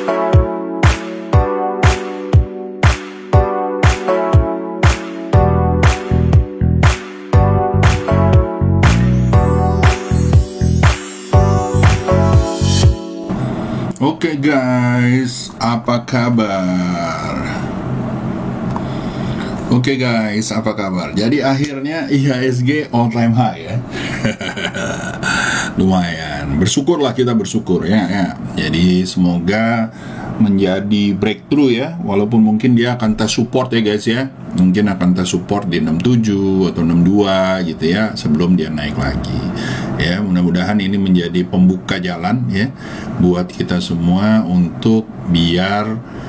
Oke guys, apa kabar? Oke guys, apa kabar? Jadi akhirnya IHSG all time high ya. Lumayan, bersyukurlah, kita bersyukur ya. Jadi semoga menjadi breakthrough ya. Walaupun mungkin dia akan tes support ya guys ya. Mungkin akan tes support di 67 atau 62 gitu ya, sebelum dia naik lagi. Ya, mudah-mudahan ini menjadi pembuka jalan ya buat kita semua untuk biar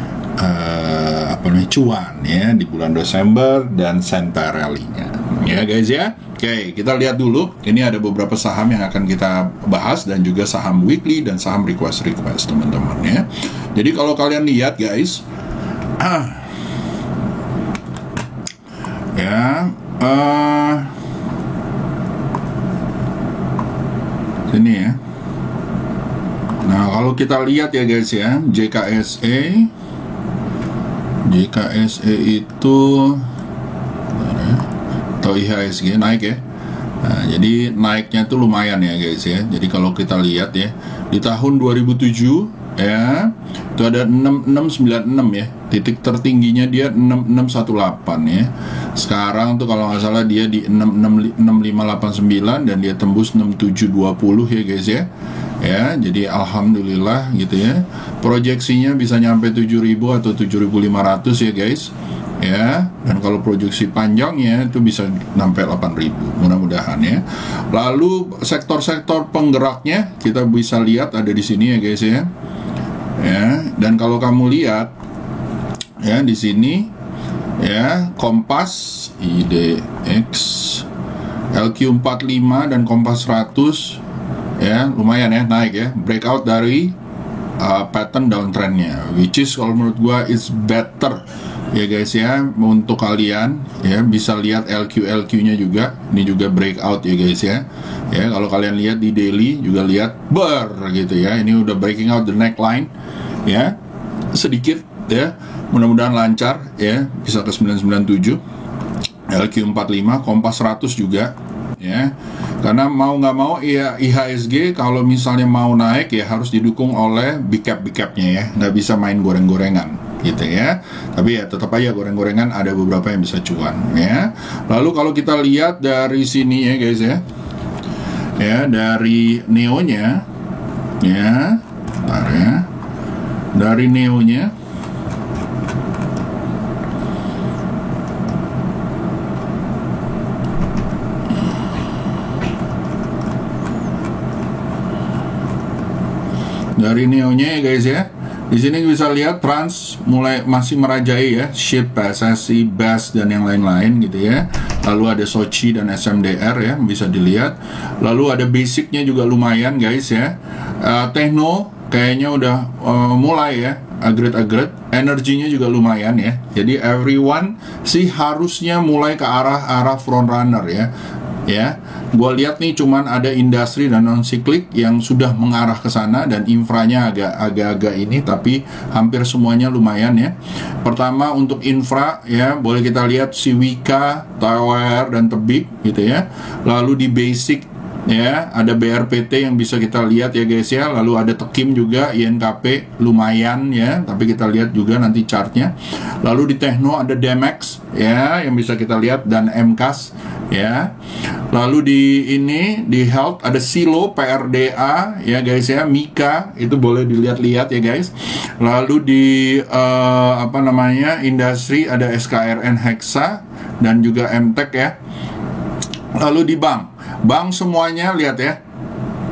cuan ya di bulan Desember dan center rally-nya. Ya guys ya. Oke, kita lihat dulu. Ini ada beberapa saham yang akan kita bahas dan juga saham weekly dan saham request teman-teman ya. Jadi kalau kalian lihat guys, sini ya. Nah, kalau kita lihat ya guys ya, JKSE itu atau IHSG naik ya. Nah, jadi naiknya tuh lumayan ya guys ya. Jadi kalau kita lihat ya, di tahun 2007 ya, itu ada 6696 ya. Titik tertingginya dia 6618 ya. Sekarang tuh kalau nggak salah dia di 6589 dan dia tembus 6720 ya guys ya. Ya, jadi alhamdulillah gitu ya. Proyeksinya bisa nyampe 7000 atau 7500 ya guys. Ya, dan kalau proyeksi panjangnya itu bisa sampai 8000, mudah-mudahan ya. Lalu sektor-sektor penggeraknya kita bisa lihat ada di sini ya guys ya. Ya, dan kalau kamu lihat ya di sini ya, Kompas, IDX, LQ45 dan Kompas 100 ya, lumayan ya naik ya, breakout dari pattern downtrendnya, which is kalau menurut gua it's better ya guys ya. Untuk kalian ya bisa lihat LQ nya juga, ini juga breakout ya guys ya. Ya, kalau kalian lihat di daily juga lihat gitu ya, ini udah breaking out the neckline ya, sedikit ya, mudah-mudahan lancar ya, bisa ke 997. LQ45, Kompas 100 juga ya, karena mau nggak mau ya IHSG kalau misalnya mau naik ya harus didukung oleh big capnya ya, nggak bisa main goreng-gorengan gitu ya. Tapi ya tetap aja goreng-gorengan ada beberapa yang bisa cuan ya. Lalu kalau kita lihat dari sini ya guys ya, ya dari neonya ya, bentar ya, dari neonya ya guys ya. Di sini bisa lihat Trans masih merajai ya, SHIB, PSSI, BES dan yang lain-lain gitu ya. Lalu ada Sochi dan SMDR ya, bisa dilihat. Lalu ada basicnya juga lumayan guys ya. Tekno kayaknya udah mulai ya, agret-agret. Energinya juga lumayan ya. Jadi everyone sih harusnya mulai ke arah front runner ya. Ya, gue lihat nih cuman ada industri dan non siklik yang sudah mengarah ke sana, dan infranya agak-agak ini, tapi hampir semuanya lumayan ya. Pertama untuk infra ya, boleh kita lihat Siwika, Tower dan Tebik gitu ya. Lalu di basic ya ada BRPT yang bisa kita lihat ya guys ya. Lalu ada Tekim juga, INKP lumayan ya, tapi kita lihat juga nanti chartnya. Lalu di Tekno ada Demex ya yang bisa kita lihat, dan MKAS ya. Lalu di health ada Silo, PRDA ya guys ya, Mika itu boleh dilihat-lihat ya guys. Lalu di industri ada SKRN, Hexa dan juga MTEK ya. Lalu di bank semuanya lihat ya.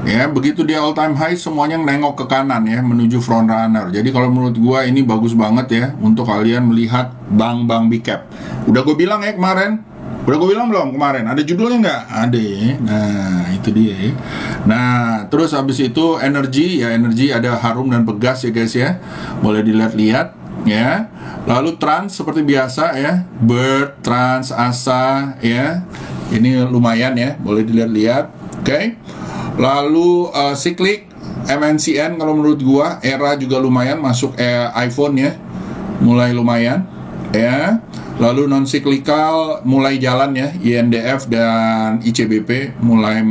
Ya, begitu dia all time high semuanya nengok ke kanan ya, menuju front runner. Jadi kalau menurut gua ini bagus banget ya untuk kalian melihat bank big cap. Udah gue bilang ya kemarin. Udah gue bilang belum kemarin? Ada judulnya nggak? Ada ya. Nah, itu dia ya. Nah, terus habis itu energi ada Harum dan Pegas ya guys ya. Boleh dilihat-lihat ya. Lalu Trans seperti biasa ya. Bird, Trans, Asa ya. Ini lumayan ya, boleh dilihat-lihat. Oke. Lalu siklik MNCN kalau menurut gua, Era juga lumayan masuk iPhone ya, mulai lumayan ya. Lalu non siklikal mulai jalan ya, INDF dan ICBP mulai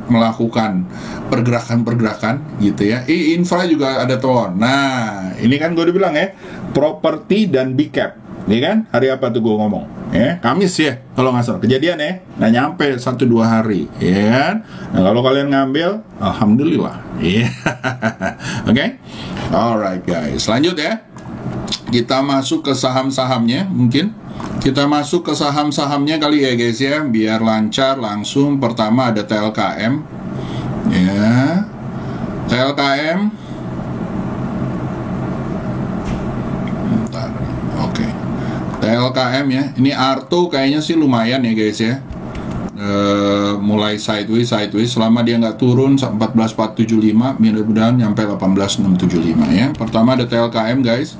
melakukan pergerakan-pergerakan gitu ya. Infra juga ada turun. Nah, ini kan gue udah bilang ya, properti dan big cap. Ini kan hari apa tuh gue ngomong ya, Kamis ya kalau nggak salah kejadian ya, nggak nyampe 1-2 hari ya kan. Nah, kalau kalian ngambil, alhamdulillah ya. Oke, alright guys, lanjut ya, kita masuk ke saham-sahamnya. Mungkin kita masuk ke saham-sahamnya kali ya guys ya, biar lancar langsung. Pertama ada TLKM ya, TLKM. Bentar, oke. TLKM ya, ini Arto kayaknya sih lumayan ya guys ya, mulai sideways selama dia nggak turun 14.475, mudah-mudahan nyampe 18.675 ya. Pertama ada TLKM guys,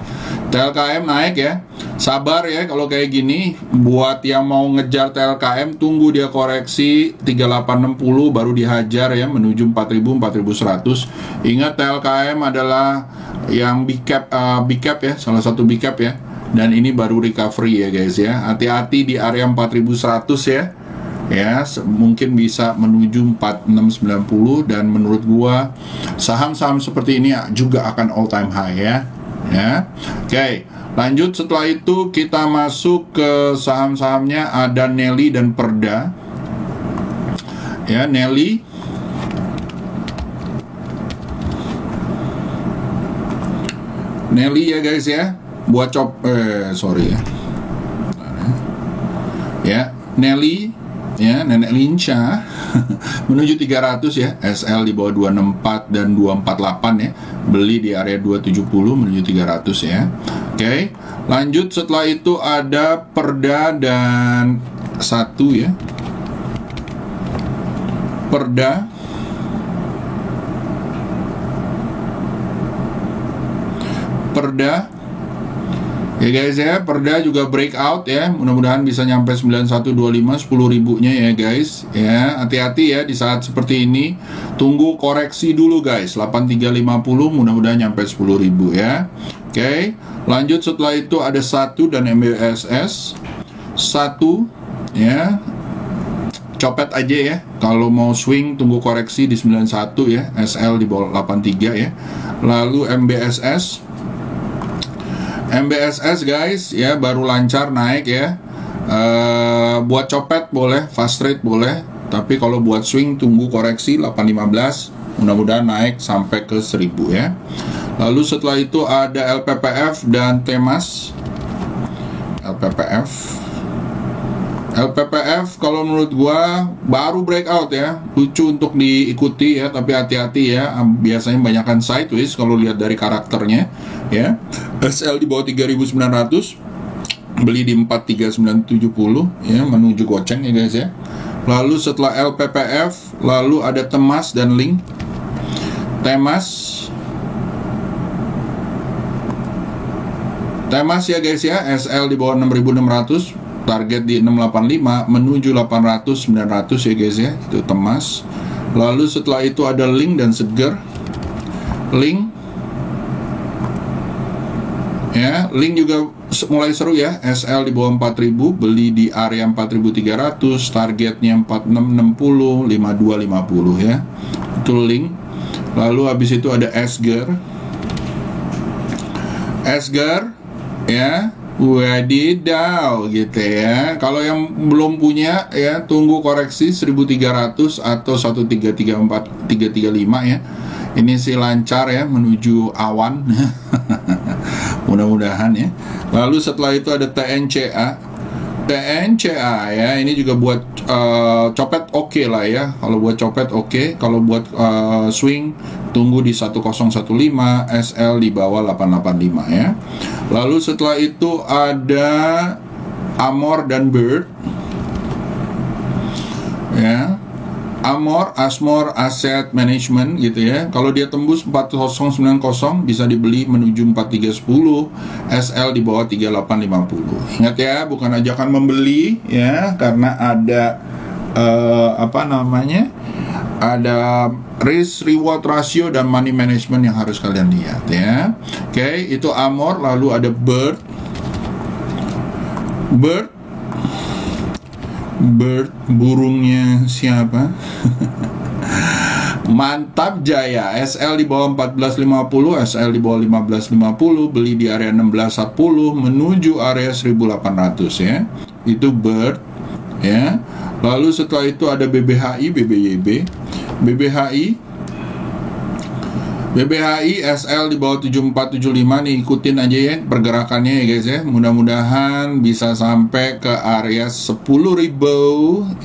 TLKM naik ya, sabar ya kalau kayak gini. Buat yang mau ngejar TLKM, tunggu dia koreksi 3860 baru dihajar ya, menuju 4.000, 4.100. Ingat TLKM adalah yang big cap ya, salah satu big cap ya, dan ini baru recovery ya guys ya. Hati-hati di area 4.100 ya, mungkin bisa menuju 4690. Dan menurut gua saham-saham seperti ini juga akan all time high ya. Oke, lanjut. Setelah itu kita masuk ke saham-sahamnya, ada Nelly dan Perda ya. Nelly ya guys ya, buat Nelly ya, Nenek Linca menuju 300 ya, SL di bawah 264 dan 248 ya, beli di area 270 menuju 300 ya. Oke, lanjut. Setelah itu ada Perda dan satu ya, Perda ya guys ya. Perda juga breakout ya, mudah-mudahan bisa nyampe 9125, 10 ribunya ya guys ya. Hati-hati ya di saat seperti ini, tunggu koreksi dulu guys, 8350, mudah-mudahan nyampe 10 ribu ya. Oke, lanjut. Setelah itu ada satu dan MBSS. Satu ya, copet aja ya, kalau mau swing tunggu koreksi di 91 ya, SL di bawah 83 ya. Lalu MBSS guys ya, baru lancar naik ya. Buat copet boleh, fast trade boleh, tapi kalau buat swing tunggu koreksi 815, mudah-mudahan naik sampai ke 1000 ya. Lalu setelah itu ada LPPF dan Temas. LPPF kalau menurut gua baru breakout ya, lucu untuk diikuti ya, tapi hati-hati ya, biasanya banyakkan sideways kalau lihat dari karakternya ya. SL di bawah 3.900, beli di 4.3970 ya, menuju goceng ya guys ya. Lalu setelah LPPF, lalu ada Temas dan Link. Temas ya guys ya, SL di bawah 6.600, target di 685 menuju 800, 900 ya guys ya, itu Temas. Lalu setelah itu ada Link dan Seger. Link juga mulai seru ya, SL di bawah 4000, beli di area 4300, targetnya 4660, 5250 ya, itu Link. Lalu habis itu ada Esger ya, wadidaw gitu ya. Kalau yang belum punya ya, tunggu koreksi 1300 atau 1334, 335 ya. Ini sih lancar ya, menuju awan. Mudah-mudahan ya. Lalu setelah itu ada TNCA ya, ini juga buat copet oke lah ya. Kalau buat copet oke. Kalau buat swing tunggu di 1015, SL di bawah 885 ya. Lalu setelah itu ada Amor dan Bird ya. Asmor Asset Management gitu ya. Kalau dia tembus 4090 bisa dibeli menuju 4310, SL di bawah 3850. Ingat ya, bukan ajakan membeli ya, karena ada ada risk reward ratio dan money management yang harus kalian lihat ya. Oke, itu Amor. Lalu ada Bird burungnya siapa? Mantap Jaya, SL di bawah 1450, SL di bawah 1550, beli di area 1610 menuju area 1800 ya. Itu Bird ya. Lalu setelah itu ada BBHI, BBHI SL di bawah 7475 nih, ikutin aja ya pergerakannya ya guys ya. Mudah-mudahan bisa sampai ke area 10.000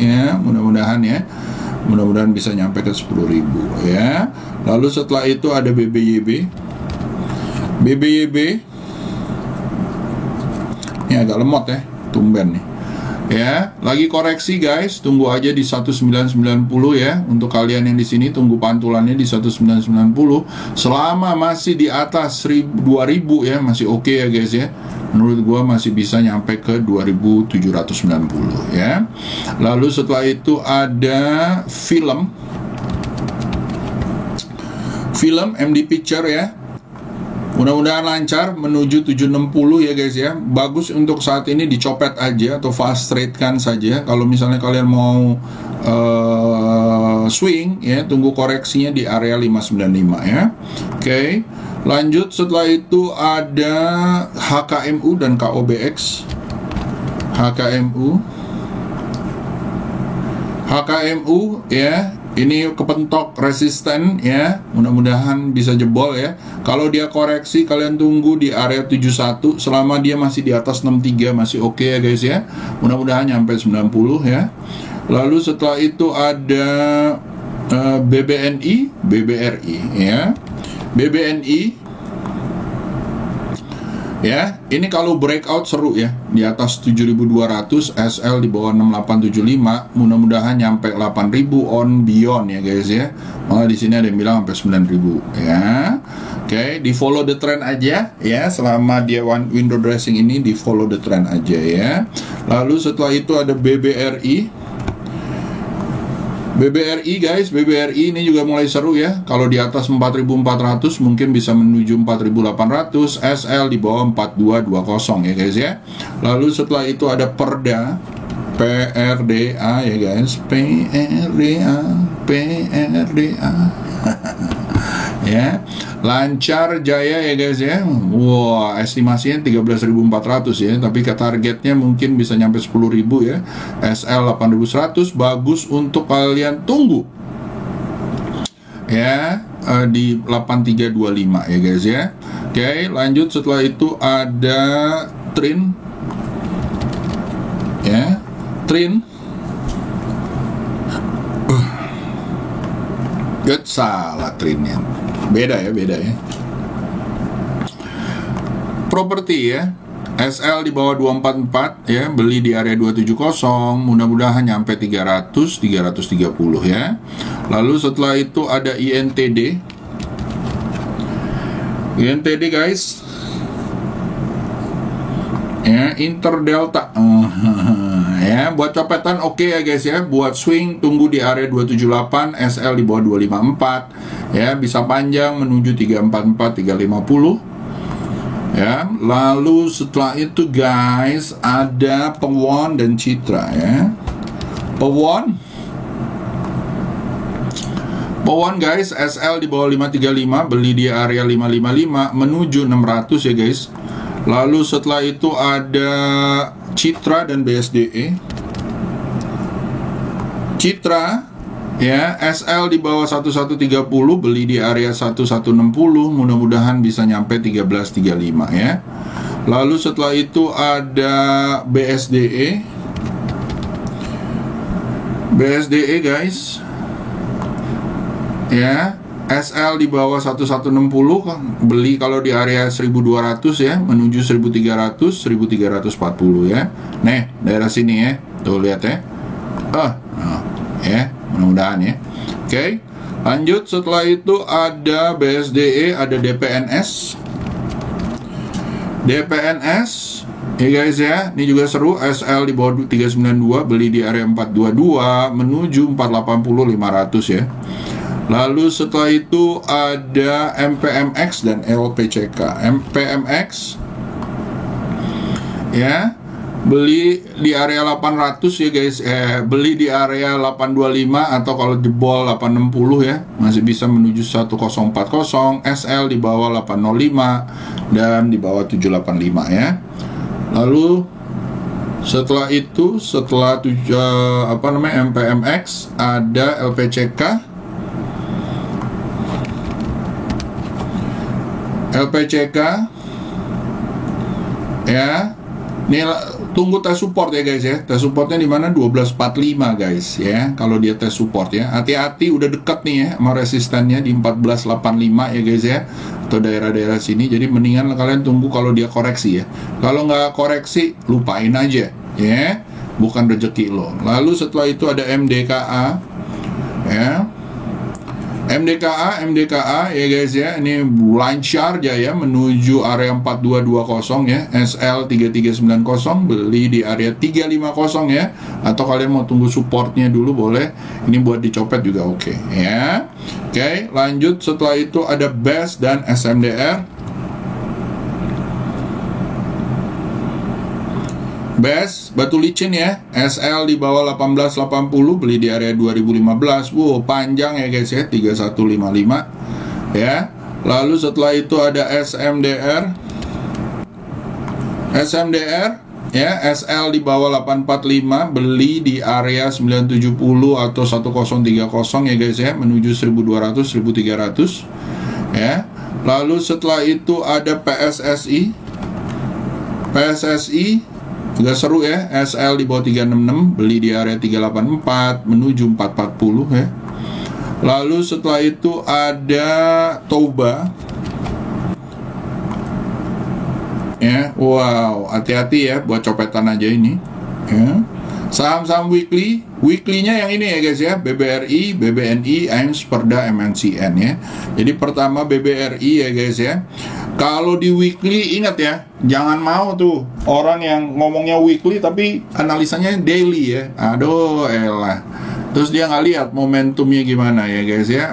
ya, mudah-mudahan bisa nyampe ke 10.000 ya. Lalu setelah itu ada BBYB ini agak lemot ya, tumben nih ya. Lagi koreksi guys, tunggu aja di 1990 ya. Untuk kalian yang di sini tunggu pantulannya di 1990. Selama masih di atas 2000 ya, masih oke ya guys ya. Menurut gua masih bisa nyampe ke 2790 ya. Lalu setelah itu ada film MD Picture ya. Mudah-mudahan lancar menuju 760 ya guys ya. Bagus untuk saat ini dicopet aja atau fast trade kan saja. Kalau misalnya kalian mau swing ya, tunggu koreksinya di area 595 ya. Oke. Lanjut setelah itu ada HKMU dan KOBX. HKMU ya, ini kepentok resisten ya, mudah-mudahan bisa jebol ya. Kalau dia koreksi kalian tunggu di area 71. Selama dia masih di atas 63 masih oke ya guys ya. Mudah-mudahan nyampe 90 ya. Lalu setelah itu ada BBRI ya. BBNI ya, ini kalau breakout seru ya, di atas 7.200, SL di bawah 6875, mudah-mudahan nyampe 8.000 on beyond ya guys ya. Malah di sini ada yang bilang sampai 9.000 ya. Oke, di follow the trend aja ya, selama dia window dressing ini di follow the trend aja ya. Lalu setelah itu ada BBRI guys, BBRI ini juga mulai seru ya. Kalau di atas 4.400 mungkin bisa menuju 4.800, SL di bawah 4220 ya guys ya. Lalu setelah itu ada PRDA ya guys, PRDA ya, lancar jaya ya guys ya. Wah, estimasinya 13.400 ya, tapi ke targetnya mungkin bisa nyampe 10.000 ya. SL 8.100, bagus untuk kalian tunggu ya, di 8325 ya guys ya. Oke, lanjut setelah itu ada Trin ya, salah Trinnya. Beda ya. Properti ya, SL di bawah 244 ya, beli di area 270, mudah-mudahan nyampe 330 ya. Lalu setelah itu ada INTD guys ya, Interdelta ya, buat copetan oke ya guys ya. Buat swing tunggu di area 278, SL di bawah 254 ya, bisa panjang menuju 344 350 ya. Lalu setelah itu guys ada Pewon dan Citra ya. Pewon guys, SL di bawah 535, beli di area 555 menuju 600 ya guys. Lalu setelah itu ada Citra dan BSDE. Citra ya, SL di bawah 1130, beli di area 1160, mudah-mudahan bisa nyampe 1335 ya. Lalu setelah itu ada BSDE guys ya, SL di bawah 1160, beli kalau di area 1200 ya, menuju 1300 1340 ya. Nih, daerah sini ya. Tuh lihat ya. Ya, mudah-mudahan ya. Oke. Lanjut setelah itu ada BSDE, ada DPNS. DPNS ya guys ya, ini juga seru. SL di bawah 392, beli di area 422 menuju 480 500 ya. Lalu setelah itu ada MPMX dan LPCK. MPMX ya, beli di area 800 ya guys, beli di area 825 atau kalau jebol 860 ya, masih bisa menuju 1040. SL di bawah 805 dan di bawah 785 ya. Lalu setelah itu, setelah MPMX ada LPCK. LPCK ya, ini tunggu tes support ya guys ya. Tes supportnya di mana? 1245 guys ya. Kalau dia tes support ya, hati-hati udah dekat nih ya sama resistannya di 1485 ya guys ya, atau daerah-daerah sini. Jadi mendingan kalian tunggu kalau dia koreksi ya. Kalau nggak koreksi, lupain aja ya, bukan rezeki lo. Lalu setelah itu ada MDKA ya. MDKA ya guys ya, ini lancar jaya menuju area 4220 ya. SL 3390, beli di area 350 ya, atau kalian mau tunggu supportnya dulu boleh, ini buat dicopet juga oke ya. Oke, lanjut setelah itu ada BES dan SMDR. BES batu licin ya, SL di bawah 1880, beli di area 2015. Wow, panjang ya guys ya, 3155 ya. Lalu setelah itu ada SMDR ya, SL di bawah 845, beli di area 970 atau 1030 ya guys ya, menuju 1200 1300 ya. Lalu setelah itu ada PSSI juga seru ya, SL di bawah 366, beli di area 384 menuju 440 ya. Lalu setelah itu ada Toba ya. Wow, hati-hati ya buat copetan aja ini ya. Saham-saham weekly-nya yang ini ya guys ya, BBRI, BBNI, AIMS, Perda, MNCN ya. Jadi pertama BBRI ya guys ya. Kalau di weekly ingat ya, jangan mau tuh orang yang ngomongnya weekly tapi analisanya daily ya. Aduh elah, terus dia nggak lihat momentumnya gimana ya guys ya.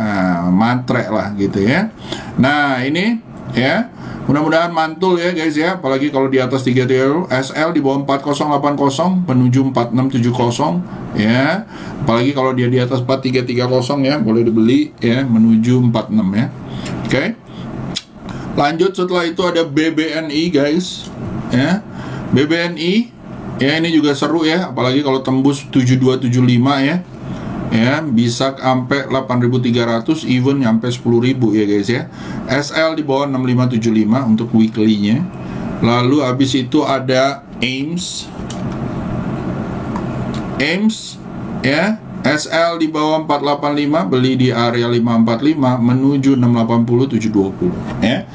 Matre lah gitu ya. Nah ini ya, mudah-mudahan mantul ya guys ya. Apalagi kalau di atas 330, SL di bawah 4080 menuju 4670 ya. Apalagi kalau dia di atas 4330 ya, boleh dibeli ya, menuju 46 ya. Oke. Lanjut setelah itu ada BBNI guys ya. BBNI ya, ini juga seru ya, apalagi kalau tembus 7275 ya. Ya, bisa sampai 8.300, even nyampe 10.000 ya guys ya. SL di bawah 6575 untuk weekly-nya. Lalu habis itu ada AIMS ya, SL di bawah 485, beli di area 545 menuju 680 720 ya.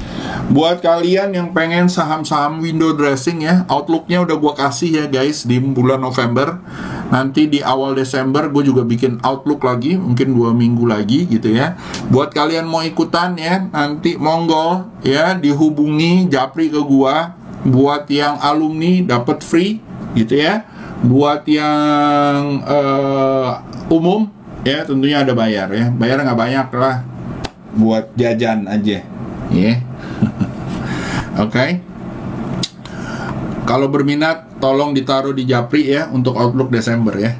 Buat kalian yang pengen saham-saham window dressing ya, outlooknya udah gua kasih ya guys di bulan November. Nanti di awal Desember gue juga bikin outlook lagi, mungkin 2 minggu lagi gitu ya. Buat kalian mau ikutan ya, nanti monggo ya, dihubungi japri ke gua. Buat yang alumni dapat free gitu ya. Buat yang umum ya, tentunya ada bayar ya. Bayar nggak banyak lah, buat jajan aja ya. Oke. Kalau berminat tolong ditaruh di japri ya untuk outlook Desember ya.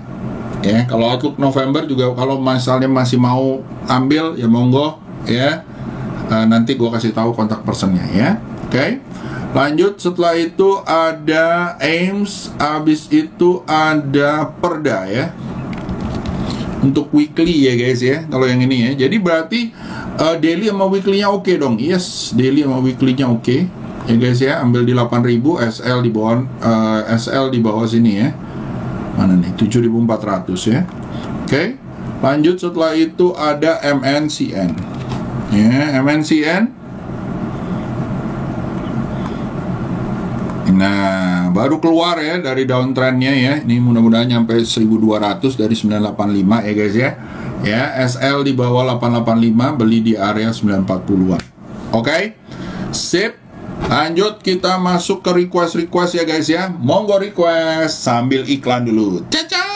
Ya, kalau outlook November juga kalau misalnya masih mau ambil ya monggo ya. Nanti gue kasih tahu kontak personnya ya. Oke. Lanjut setelah itu ada AIMS, habis itu ada Perda ya. Untuk weekly ya guys ya. Kalau yang ini ya. Jadi berarti daily sama weekly-nya oke dong. Yes, daily sama weekly-nya oke. Ya guys ya, ambil di 8.000, SL di bawah sini ya. Mana nih? 7.400 ya. Oke. Lanjut setelah itu ada MNCN. Ya, MNCN. Nah, baru keluar ya dari downtrendnya ya. Ini mudah-mudahan nyampe 1.200 dari 985 ya guys ya. Ya, SL di bawah 885, beli di area 940-an. Oke. Sip. Lanjut kita masuk ke request ya guys ya. Monggo request sambil iklan dulu. Ciao.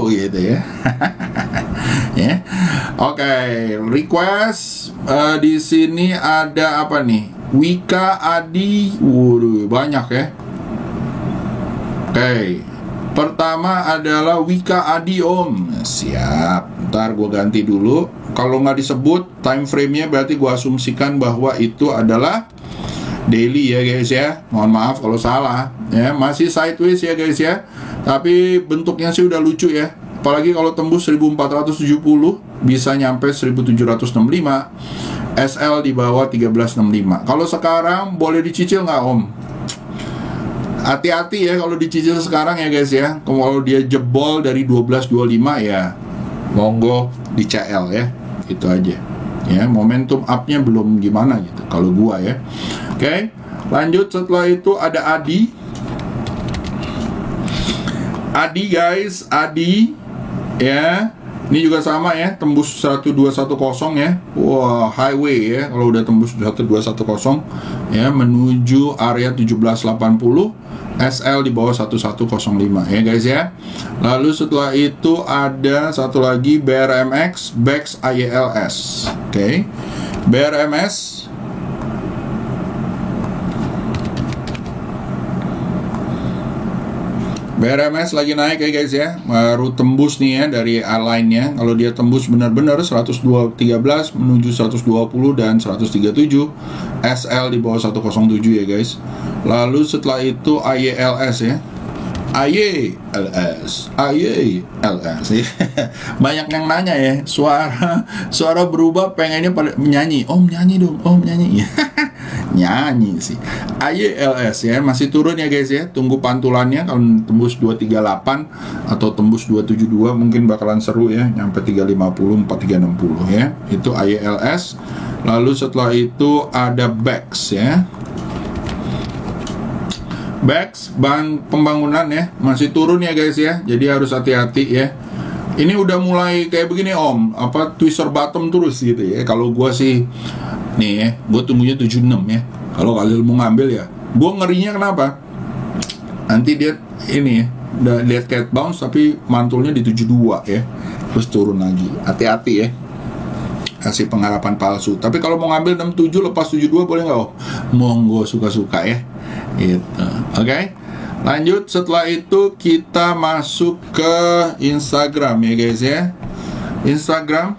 Gitu ya. Ya. Oke, request di sini ada apa nih? Wika Adi. Waduh, banyak ya. Oke. Pertama adalah Wika Adi Om. Siap. Ntar gue ganti dulu. Kalau nggak disebut time frame-nya berarti gue asumsikan bahwa itu adalah daily ya guys ya. Mohon maaf kalau salah. Ya, masih sideways ya guys ya. Tapi bentuknya sih udah lucu ya. Apalagi kalau tembus 1470 bisa nyampe 1765. SL di bawah 1365. Kalau sekarang boleh dicicil nggak Om? Hati-hati ya kalau dicicil sekarang ya guys ya. Kalau dia jebol dari 1225 ya monggo di CL ya. Itu aja. Ya, momentum up-nya belum gimana gitu kalau gua ya. Oke. Lanjut setelah itu ada Adi. Adi guys, Adi ya, ini juga sama ya, tembus 1210 ya. Wah, highway ya, kalau udah tembus 1210 ya, menuju area 1780, SL di bawah 1105 ya guys ya. Lalu setelah itu ada satu lagi BRMX, BEX IELS. Oke. BRMS BRMS lagi naik ya guys ya. Baru tembus nih ya dari airline-nya. Kalau dia tembus benar-benar 113 menuju 120 dan 137. SL di bawah 107 ya guys. Lalu setelah itu IELS ya. IELS banyak yang nanya ya, suara berubah, pengennya pada menyanyi. Om nyanyi dong, Om nyanyi. Nyanyi sih. IELS ya, masih turun ya guys ya. Tunggu pantulannya, kalau tembus 238 atau tembus 272 mungkin bakalan seru ya, nyampe 350, 4360 ya. Itu IELS. Lalu setelah itu ada BEX ya. BEX, bank pembangunan ya, masih turun ya guys ya. Jadi harus hati-hati ya. Ini udah mulai kayak begini Om, apa twister bottom terus gitu ya. Kalau gua sih nih ya, gua tunggunya 76 ya. Kalau kalian mau ngambil ya, gua ngerinya kenapa? Nanti dia ini ya, udah lihat cat bounce tapi mantulnya di 72 ya. Terus turun lagi. Hati-hati ya. Kasih pengharapan palsu. Tapi kalau mau ngambil 67 lepas 72 boleh nggak Om? Monggo suka-suka ya. Gitu. Oke. Lanjut setelah itu kita masuk ke Instagram ya guys ya. Instagram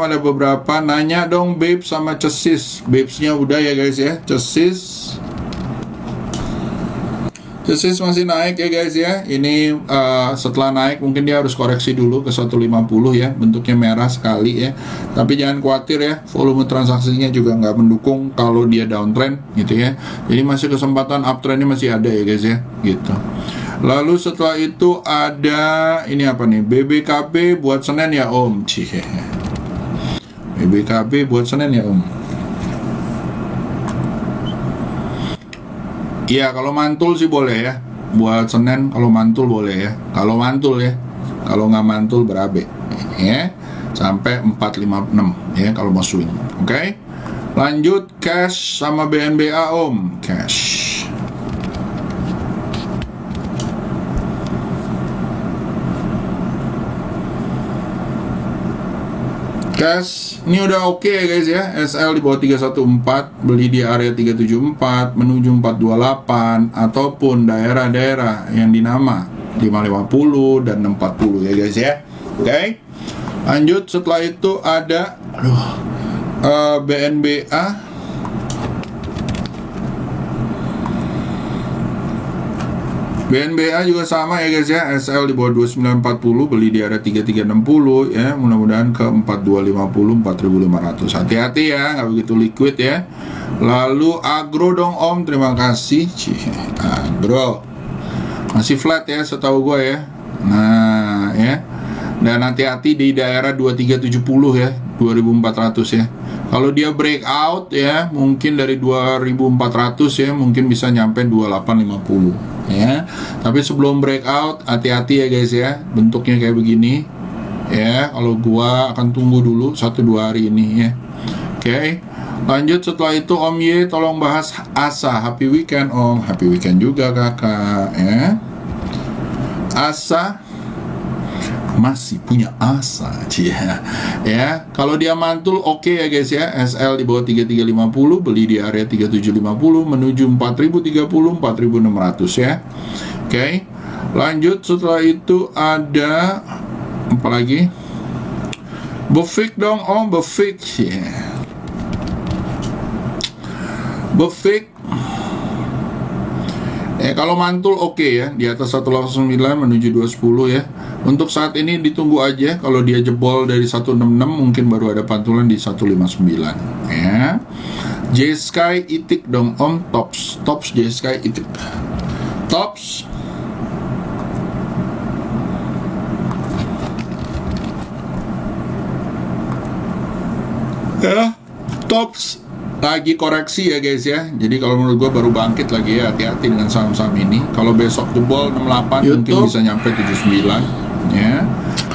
ada beberapa. Nanya dong Babes sama Cesis. Babesnya udah ya guys ya. Cesis masih naik ya guys ya. Ini setelah naik mungkin dia harus koreksi dulu ke 150 ya. Bentuknya merah sekali ya. Tapi jangan khawatir ya, volume transaksinya juga nggak mendukung kalau dia downtrend gitu ya. Jadi masih kesempatan uptrendnya masih ada ya guys ya. Gitu. Lalu setelah itu ada ini apa nih? BBKB buat Senin ya Om. BBKB buat Senin ya Om. Iya, kalau mantul sih boleh ya. Buat Senin kalau mantul boleh ya. Kalau mantul ya. Kalau nggak mantul berabe ya. Sampai 456 ya kalau mau swing. Oke. Lanjut cash sama BNBA Om. Cash. Cash ini udah oke ya guys ya. SL di bawah 314, beli di area 374 menuju 428 ataupun daerah-daerah yang dinama 550 dan 640 ya guys ya. Oke. Lanjut, setelah itu ada BNBA. BNBA juga sama ya guys ya, SL di bawah 2940, beli di area 3360 ya, mudah-mudahan ke 4250, 4500. Hati-hati ya, nggak begitu liquid ya. Lalu agro dong Om, terima kasih. Agro masih flat ya setahu gue ya. Nah ya, dan hati-hati di daerah 2370 ya, 2400 ya. Kalau dia breakout ya, mungkin dari 2400 ya, mungkin bisa nyampe 2850 ya. Tapi sebelum breakout, hati-hati ya guys ya, bentuknya kayak begini ya. Kalau gua akan tunggu dulu 1-2 hari ini ya. Oke. Lanjut, setelah itu Om Y tolong bahas ASA. Happy weekend Om. Happy weekend juga kakak ya. ASA masih punya asa, ya. Kalau dia mantul oke ya guys ya. SL di bawah 3350, beli di area 3750 menuju 4030, 4600 ya. Oke. Lanjut, setelah itu ada apa lagi? Befik dong Om, Befik ya. Befik kalau mantul oke ya, di atas 189 menuju 210 ya. Untuk saat ini ditunggu aja. Kalau dia jebol dari 166 mungkin baru ada pantulan di 159 ya. J-Sky itik dong Om. Tops J-Sky itik. Tops ya. Tops lagi koreksi ya guys ya. Jadi kalau menurut gue baru bangkit lagi ya. Hati-hati dengan saham-saham ini. Kalau besok jebol 68 YouTube mungkin bisa nyampe 79 ya.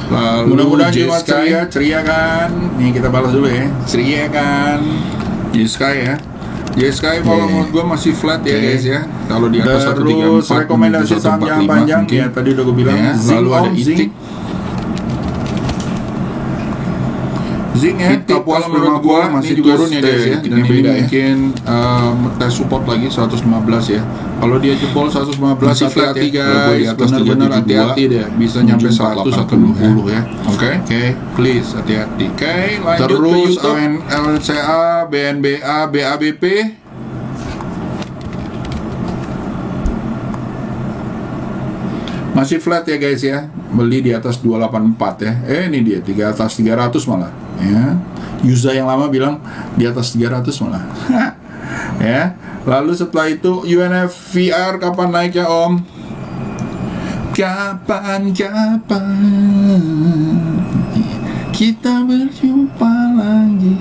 Lalu mudah-mudahan cuma ceria kan. Nih kita balas dulu ya. Ceria kan J-Sky ya. J-Sky kalau menurut gue masih flat ya guys ya. Kalau di atas 134 terus rekomendasi saham yang panjang ya, tadi udah gue bilang ya. Lalu ada itik Zing ya, kalau menurut gua masih turun ya guys ya. Dan ini mungkin tes support lagi 115 ya. Kalau dia jebol 115 hati-hati guys, benar-benar hati-hati deh, bisa nyampe 180 ya. Oke, please hati-hati. Oke, lanjut terus ke LCA, BNBA, BABP. Masih flat ya guys ya. Beli di atas 284 ya. Ini dia di atas 300 malah ya. Yuza yang lama bilang di atas 300 malah. Ya. Lalu setelah itu UNF VR kapan naik ya Om? Kapan kita berjumpa lagi.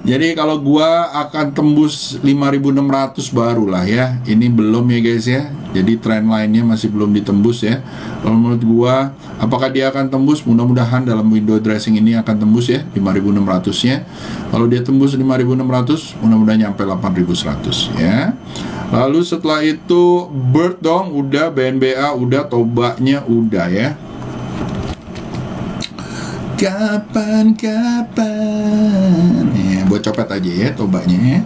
Jadi kalau gua akan tembus 5.600 barulah ya. Ini belum ya guys ya. Jadi trend lainnya masih belum ditembus ya. Kalau menurut gua, apakah dia akan tembus? Mudah-mudahan dalam window dressing ini akan tembus ya 5.600 nya. Kalau dia tembus 5.600, mudah-mudahan nyampe 8.100 ya. Lalu setelah itu Bird dong, udah BNBA, udah Tobanya udah ya. Kapan ya, buat copet aja ya Tobanya ya.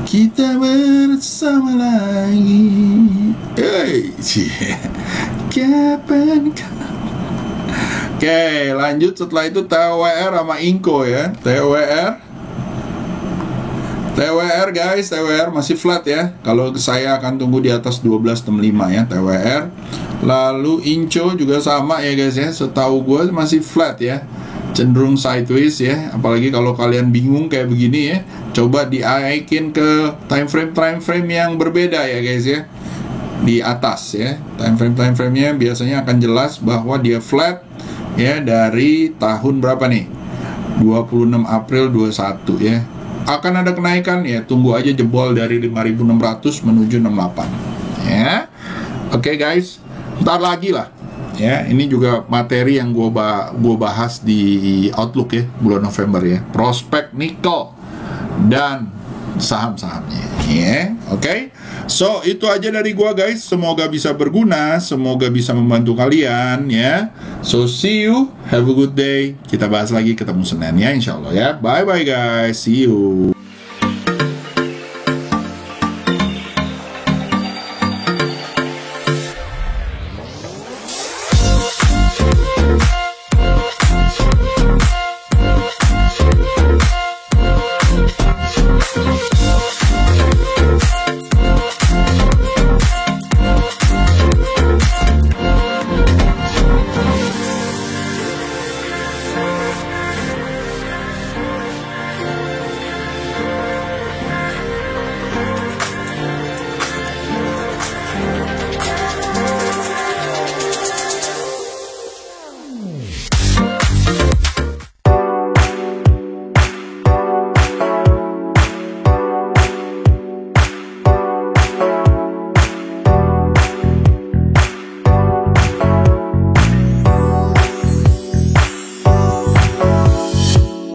Kita bersama lagi. Kapan. Oke, lanjut setelah itu TWR sama Inco ya. TWR guys, TWR masih flat ya. Kalau saya akan tunggu di atas 1265 ya TWR. Lalu Inco juga sama ya guys ya. Setahu gue masih flat ya, cenderung sideways ya. Apalagi kalau kalian bingung kayak begini ya, coba diaikin ke time frame yang berbeda ya guys ya. Di atas ya, time frame-nya biasanya akan jelas bahwa dia flat ya dari tahun berapa nih? 26 April 21 ya. Akan ada kenaikan ya, tunggu aja jebol dari 5.600 menuju 68 ya. Oke guys, ntar lagi lah ya. Ini juga materi yang gua bahas di Outlook ya, bulan November ya. Prospek nikel dan saham-sahamnya ya. Oke. So itu aja dari gua guys. Semoga bisa berguna, semoga bisa membantu kalian ya. So see you, have a good day. Kita bahas lagi ketemu Senin ya, insyaallah ya. Bye bye guys, see you.